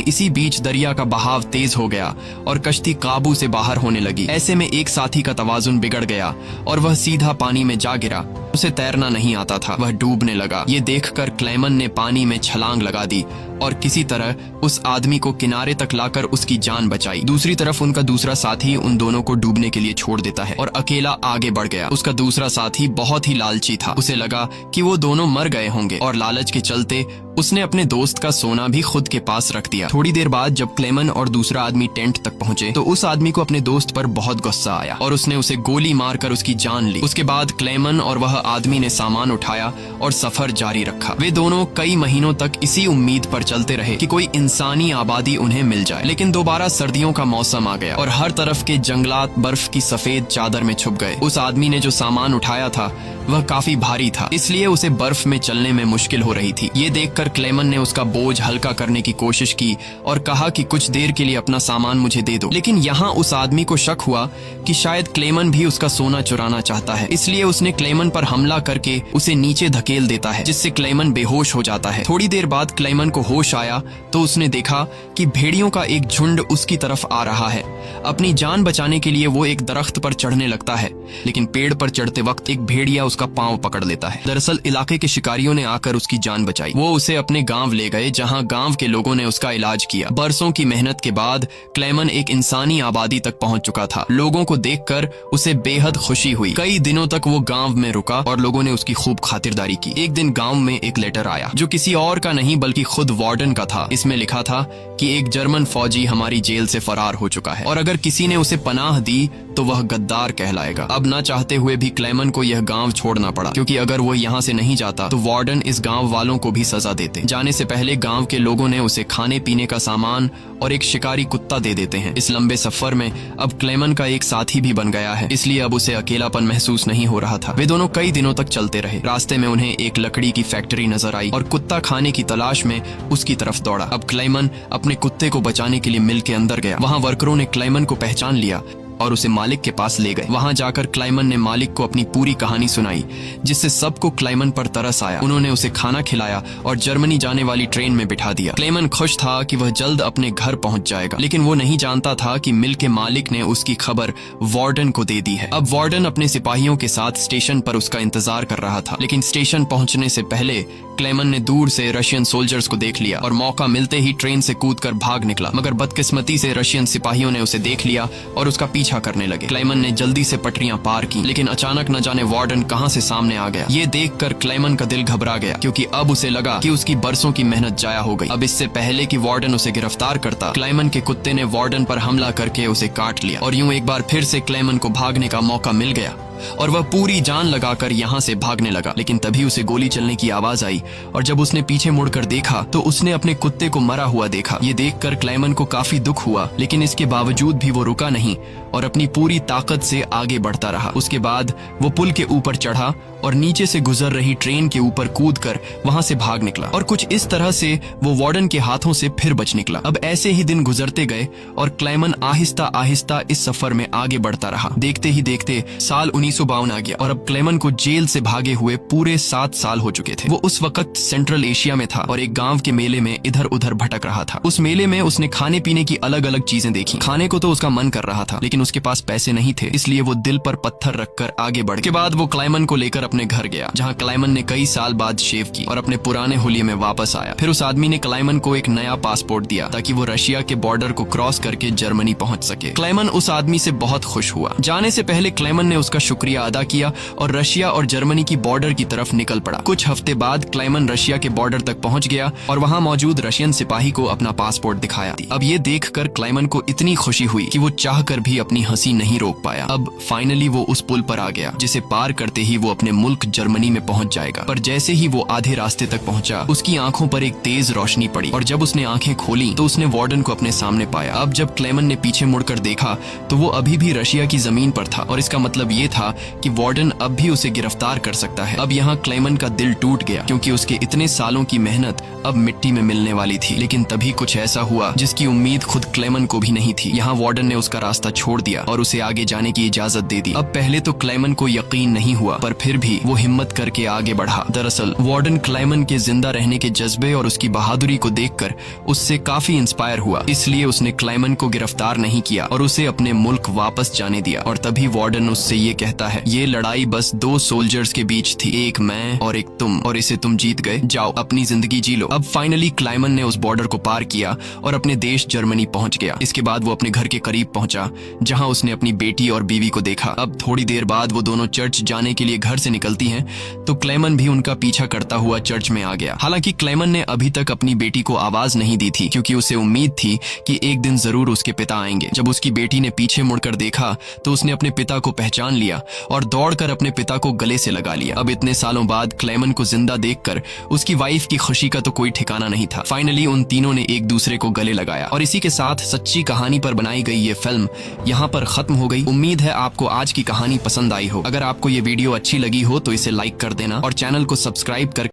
इसी बीच दरिया का बहाव तेज हो गया और कश्ती काबू से बाहर होने लगी। ऐसे में एक साथी का तवाजुन बिगड़ गया और वह सीधा पानी में जा गिरा। उसे तैरना नहीं आता था, वह डूबने लगा। ये देखकर क्लेमन ने पानी में छलांग लगा दी और किसी तरह उस आदमी को किनारे तक लाकर उसकी जान बचाई। दूसरी तरफ उनका दूसरा साथी उन दोनों को डूबने के लिए छोड़ देता है और अकेला आगे बढ़ गया। उसका दूसरा साथी बहुत ही लालची था, उसे लगा कि वो दोनों मर गए होंगे और लालच के चलते उसने अपने दोस्त का सोना भी खुद के पास रख दिया। थोड़ी देर बाद जब क्लेमन और दूसरा आदमी टेंट तक पहुंचे तो उस आदमी को अपने दोस्त पर बहुत गुस्सा आया और उसने उसे गोली मारकर उसकी जान ली। उसके बाद क्लेमन और वह आदमी ने सामान उठाया और सफर जारी रखा। वे दोनों कई महीनों तक इसी उम्मीद पर चलते रहे कि कोई इंसानी आबादी उन्हें मिल जाए। लेकिन दोबारा सर्दियों का मौसम आ गया और हर तरफ के जंगलात बर्फ की सफेद चादर में छुप गए। उस आदमी ने जो सामान उठाया था वह काफी भारी था, इसलिए उसे बर्फ में चलने में मुश्किल हो रही थी। ये देखकर क्लेमन ने उसका बोझ हल्का करने की कोशिश की और कहा कि कुछ देर के लिए अपना सामान मुझे दे दो। लेकिन यहाँ उस आदमी को शक हुआ कि शायद क्लेमन भी उसका सोना चुराना चाहता है, इसलिए उसने क्लेमन पर हमला करके उसे नीचे धकेल देता है, जिससे क्लेमन बेहोश हो जाता है। थोड़ी देर बाद क्लेमन को होश आया तो उसने देखा कि भेड़ियों का एक झुंड उसकी तरफ आ रहा है। अपनी जान बचाने के लिए वो एक दरख्त पर चढ़ने लगता है, लेकिन पेड़ पर चढ़ते वक्त एक भेड़िया उसका पांव पकड़ लेता है। दरअसल इलाके के शिकारियों ने आकर उसकी जान बचाई। वो उसे अपने गांव ले गए, जहां गांव के लोगों ने उसका इलाज किया। बरसों की मेहनत के बाद क्लेमन एक इंसानी आबादी तक पहुंच चुका था। लोगों को देखकर उसे बेहद खुशी हुई। कई दिनों तक वो गांव में रुका और लोगों ने उसकी खूब खातिरदारी की। एक दिन गांव में एक लेटर आया जो किसी और का नहीं बल्कि खुद वार्डन का था। इसमें लिखा था कि एक जर्मन फौजी हमारी जेल से फरार हो चुका है और अगर किसी ने उसे पनाह दी तो वह गद्दार कहलाएगा। अब ना चाहते हुए भी क्लेमन को यह गांव छोड़ना पड़ा, क्योंकि अगर वो यहाँ से नहीं जाता तो वार्डन इस गांव वालों को भी सजा देते। जाने से पहले गांव के लोगों ने उसे खाने पीने का सामान और एक शिकारी कुत्ता दे देते हैं। इस लंबे सफर में अब क्लेमन का एक साथी भी बन गया है, इसलिए अब उसे अकेलापन महसूस नहीं हो रहा था। वे दोनों कई दिनों तक चलते रहे। रास्ते में उन्हें एक लकड़ी की फैक्ट्री नजर आई और कुत्ता खाने की तलाश में उसकी तरफ दौड़ा। अब क्लेमन अपने कुत्ते को बचाने के लिए मिल के अंदर गया। वहां वर्करों ने क्लेमन को पहचान लिया और उसे मालिक के पास ले गए। वहां जाकर क्लेमन ने मालिक को अपनी पूरी कहानी सुनाई, जिससे सबको क्लेमन पर तरस आया। उन्होंने उसे खाना खिलाया और जर्मनी जाने वाली ट्रेन में बिठा दिया। क्लेमन खुश था कि वह जल्द अपने घर पहुंच जाएगा, लेकिन वो नहीं जानता था कि मिल के मालिक ने उसकी खबर वार्डन को दे दी है। अब वार्डन अपने सिपाहियों के साथ स्टेशन पर उसका इंतजार कर रहा था, लेकिन स्टेशन पहुंचने से पहले क्लेमन ने दूर से रशियन सोल्जर्स को देख लिया और मौका मिलते ही ट्रेन से कूदकर भाग निकला। मगर बदकिस्मती से रशियन सिपाहियों ने उसे देख लिया और उसका पीछा करने लगे। क्लेमन ने जल्दी से पटरियां पार की, लेकिन अचानक न जाने वार्डन कहां से सामने आ गया। ये देखकर क्लेमन का दिल घबरा गया, क्योंकि अब उसे लगा कि उसकी बरसों की मेहनत जाया हो गई। अब इससे पहले कि वार्डन उसे गिरफ्तार करता, क्लेमन के कुत्ते ने वार्डन पर हमला करके उसे काट लिया और यूं एक बार फिर से क्लेमन को भागने का मौका मिल गया और वह पूरी जान लगाकर यहाँ से भागने लगा। लेकिन तभी उसे गोली चलने की आवाज आई और जब उसने पीछे मुड़कर देखा तो उसने अपने कुत्ते को मरा हुआ देखा। ये देखकर क्लेमन को काफी दुख हुआ, लेकिन इसके बावजूद भी वो रुका नहीं और अपनी पूरी ताकत से आगे बढ़ता रहा। उसके बाद वो पुल के ऊपर चढ़ा और नीचे से गुजर रही ट्रेन के ऊपर कूदकर वहां से भाग निकला और कुछ इस तरह से वो वार्डन के हाथों से फिर बच निकला। अब ऐसे ही दिन गुजरते गए और क्लेमन आहिस्ता आहिस्ता इस सफर में आगे बढ़ता रहा। देखते ही देखते साल 1952 आ गया और अब क्लेमन को जेल से भागे हुए पूरे 7 साल हो चुके थे। वो उस वक्त सेंट्रल एशिया में था और एक गांव के मेले में इधर उधर भटक रहा था। उस मेले में उसने खाने पीने की अलग अलग चीजें देखी। खाने को तो उसका मन कर रहा था, लेकिन उसके पास पैसे नहीं थे, इसलिए वो दिल पर पत्थर रखकर आगे बढ़। के बाद वो क्लेमन को लेकर अपने घर गया, जहाँ क्लेमन ने कई साल बाद शेव की और अपने पुराने हुलिये में वापस आया। फिर उस आदमी ने क्लेमन को एक नया पासपोर्ट दिया ताकि वो रशिया के बॉर्डर को क्रॉस करके जर्मनी पहुंच सके। क्लेमन उस आदमी से बहुत खुश हुआ। जाने से पहले क्लेमन ने उसका शुक्रिया अदा किया और रशिया और जर्मनी की बॉर्डर की तरफ निकल पड़ा। कुछ हफ्ते बाद क्लेमन रशिया के बॉर्डर तक पहुंच गया और वहां मौजूद रशियन सिपाही को अपना पासपोर्ट दिखाया। अब ये देखकर क्लेमन को इतनी खुशी हुई कि वो चाहकर भी अपनी हंसी नहीं रोक पाया। अब फाइनली वो उस पुल पर आ गया, जिसे पार करते ही वो अपने मुल्क जर्मनी में पहुंच जाएगा। पर जैसे ही वो आधे रास्ते तक पहुंचा, उसकी आंखों पर एक तेज रोशनी पड़ी और जब उसने आंखें खोली तो उसने वार्डन को अपने सामने पाया। अब जब क्लेमन ने पीछे मुड़कर देखा तो वो अभी भी रशिया की जमीन पर था और इसका मतलब ये था कि वार्डन अब भी उसे गिरफ्तार कर सकता है। अब यहाँ क्लेमन का दिल टूट गया, क्योंकि उसके इतने सालों की मेहनत अब मिट्टी में मिलने वाली थी। लेकिन तभी कुछ ऐसा हुआ जिसकी उम्मीद खुद क्लेमन को भी नहीं थी। यहाँ वार्डन ने उसका रास्ता छोड़ दिया और उसे आगे जाने की इजाजत दे दी। अब पहले तो क्लेमन को यकीन नहीं हुआ, पर फिर भी वो हिम्मत करके आगे बढ़ा। दरअसल वार्डन क्लाइमन के जिंदा रहने के जज्बे और उसकी बहादुरी को देखकर उससे काफी इंस्पायर हुआ, इसलिए उसने क्लाइमन को गिरफ्तार नहीं किया और उसे अपने मुल्क वापस जाने दिया। और तभी वार्डन उससे ये कहता है, ये लड़ाई बस दो सोल्जर्स के बीच थी, एक मैं और एक तुम, और इसे तुम जीत गए, जाओ अपनी जिंदगी जी लो। अब फाइनली क्लाइमन ने उस बॉर्डर को पार किया और अपने देश जर्मनी पहुंच गया। इसके बाद वो अपने घर के करीब पहुंचा जहां उसने अपनी बेटी और बीवी को देखा। अब थोड़ी देर बाद वो दोनों चर्च जाने के लिए घर से निकलती हैं तो क्लेमन भी उनका पीछा करता हुआ चर्च में आ गया। हालांकि क्लेमन ने अभी तक अपनी बेटी को आवाज नहीं दी थी क्योंकि उसे उम्मीद थी कि एक दिन जरूर उसके पिता आएंगे। जब उसकी बेटी ने पीछे मुड़कर देखा तो उसने अपने पिता को पहचान लिया और दौड़कर अपने पिता को गले से लगा लिया। अब इतने सालों बाद क्लेमन को जिंदा देखकर उसकी वाइफ की खुशी का तो कोई ठिकाना नहीं था। फाइनली उन तीनों ने एक दूसरे को गले लगाया और इसी के साथ सच्ची कहानी पर बनाई गई ये फिल्म यहाँ पर खत्म हो गई। उम्मीद है आपको आज की कहानी पसंद आई हो। अगर आपको ये वीडियो अच्छी लगी हो तो इसे लाइक कर देना और चैनल को सब्सक्राइब कर